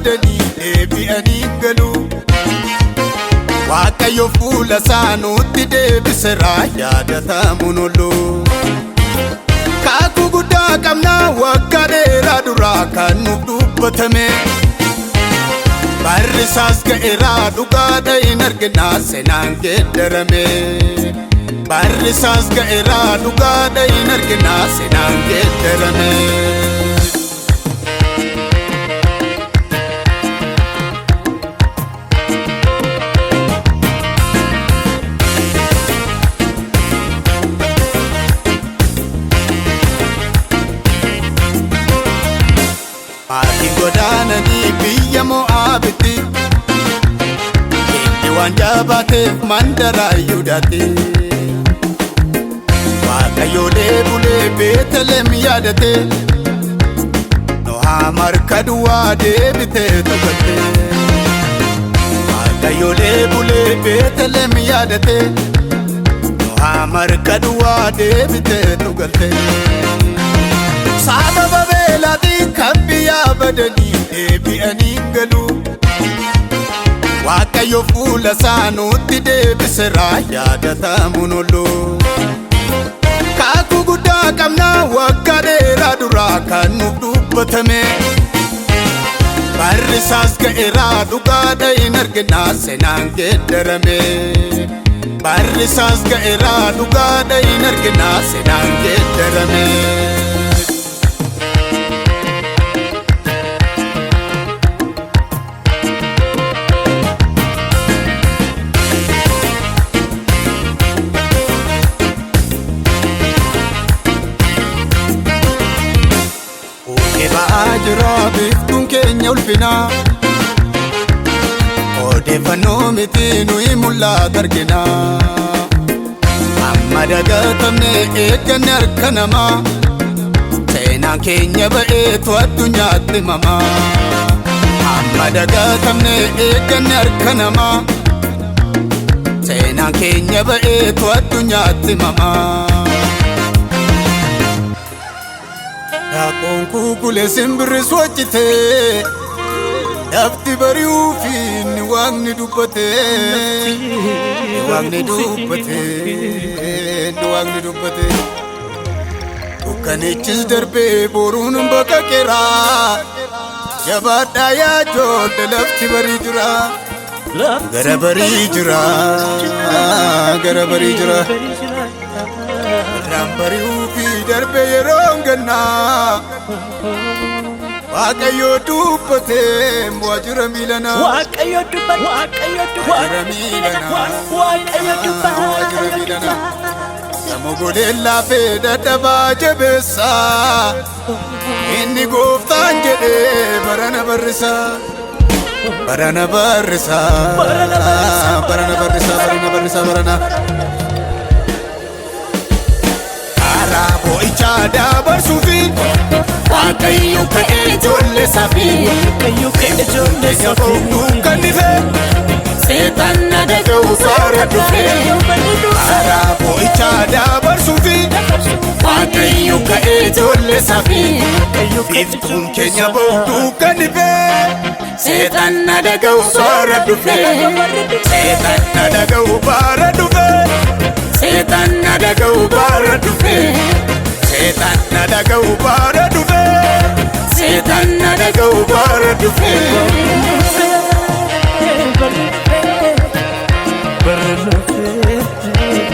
badanii deebi'anii galu Waaqayyo fuula isaanutti deebiseera yaadatamuun oolu Kaakuu guddaa qabnaa waggaa dheeraa duraa kan nuuf dubbatame Barri isaas ga'eera dhugaadha hin arginaa seenaan geeddarame Barri isaas ga'eera dhugaadha hin arginaa seenaan geeddarame Maatiin godaananii biyya Mo'aabitti Inni waan jabaateef mandara Yihudaatti Waaqayyo bulee Beetlehem yaadate Nohaa harka duwwaa deebitee to'atte Waaqayyo bulee Beetlehem yaadate Nohaa harka duwwaa deebitee to'atte Sababa beelaatiin kan biyyaa badanii deebi'anii galu Waaqayyo fuula isaanutti deebiseera yaadatamuun oolu Kaakuu guddaa qabnaa waggaa dheeraa duraa kan nuuf dubbatame Barri isaas ga'eera dhugaadha hin arginaa seenaan geeddarame Barri isaas ga'eera dhugaadha hin arginaa seenaan geeddarame Jira biftuun keenya ulfinaa Odeeffannoo miti nuyi mul'ata arginaa Amma dagatamne eegganne harka namaa Seenaan keenya ba'eetu addunyaatti himamaa Amma dagatamne eegganne harka namaa Seenaan keenya ba'eetu addunyaatti himamaa Daakon kukulee simbirris hojjete Lafti bari'uu fi inni waaqni dubbate Waaqni dubbate Waaqni dubbate Dukkanichis darbee boruun baqaqeera Jabaadhaa yaa ijoollee lafti barii jira Gara barii jira Gara barii jira Rambari'uu fi darbee yeroon gannaa Waaqayyo dubbate waajjira miilanaa Waaqayyo dubbate waajjira miilanaa waajjira miilanaa Nama goleen laafee dadhabaa jabeessaa Inni gooftaan jedhee barana barrisaa Barana barrisaa Barana barrisaa Barana barrisaa Barana Boo'icha dabarsuufi Waaqayyo ka'ee ijoollee isaafi Keenya boodduun kan dhife Seetaan na dhaga'u soora dhufe Boo'icha dabarsuufi Waaqayyo ka'ee ijoollee isaafi Biftuun keenya boodduun kan dhife Seetaan na dhaga'u soora dhufe Seetaan na dhaga'u baara dhufe Seetaan na dhaga'u baara dhufe Seetaan na dhaga'u baara dhufe Seetaan na dhaga'u baara dhufe Baara dhufe